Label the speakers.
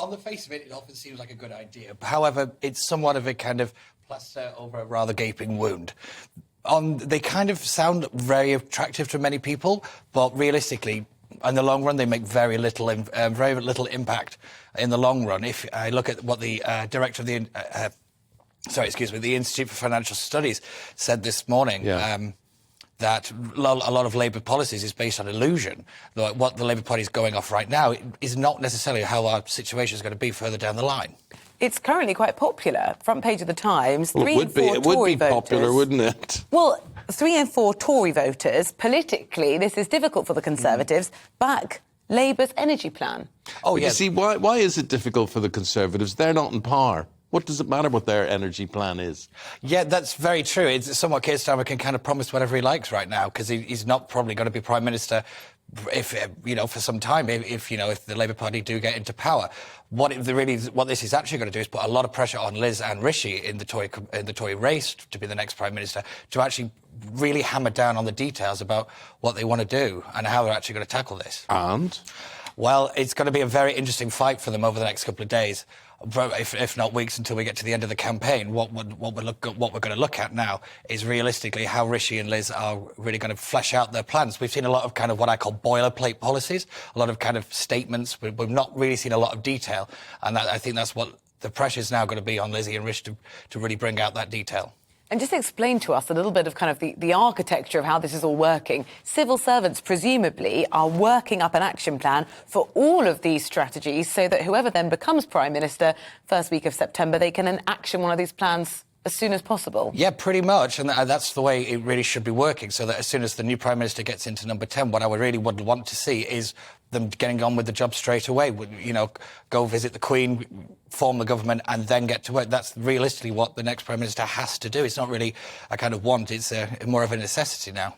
Speaker 1: on the face of it, it often seems like a good idea. However, it's somewhat of a kind of plaster over a rather gaping wound. They kind of sound very attractive to many people, but realistically, in the long run, they make very little impact in the long run. If I look at what the director of the the Institute for Financial Studies said this morning. That a lot of Labour policies is based on illusion. What the Labour Party is going off right now is not necessarily how our situation is going to be further down the line.
Speaker 2: It's currently quite popular. Front page of the Times.
Speaker 3: Well, it would be popular, wouldn't it?
Speaker 2: Well, 3 in 4 Tory voters, politically, this is difficult for the Conservatives, back Labour's energy plan.
Speaker 3: Oh, yeah. You see, why is it difficult for the Conservatives? They're not in power. What does it matter what their energy plan is? Yeah,
Speaker 1: that's very true. It's somewhat Keir Starmer can kind of promise whatever he likes right now because he's not probably going to be Prime Minister if for some time, if the Labour Party do get into power. What this is actually going to do is put a lot of pressure on Liz and Rishi in the Tory race to be the next Prime Minister to actually really hammer down on the details about what they want to do and how they're actually going to tackle this.
Speaker 3: And?
Speaker 1: Well, it's going to be a very interesting fight for them over the next couple of days, if not weeks, until we get to the end of the campaign. What we're going to look at now is realistically how Rishi and Liz are really going to flesh out their plans. We've seen a lot of kind of what I call boilerplate policies, a lot of kind of statements. We've not really seen a lot of detail, and I think that's what the pressure is now going to be on Lizzie and Rishi to really bring out that detail.
Speaker 2: And just explain to us a little bit of kind of the architecture of how this is all working. Civil servants, presumably, are working up an action plan for all of these strategies so that whoever then becomes Prime Minister, first week of September, they can action one of these plans as soon as possible.
Speaker 1: Yeah, pretty much. And that's the way it really should be working, so that as soon as the new Prime Minister gets into number 10, what I would want to see is them getting on with the job straight away. Go visit the Queen, form the government, and then get to work. That's realistically what the next Prime Minister has to do. It's not really a kind of want, it's more of a necessity now.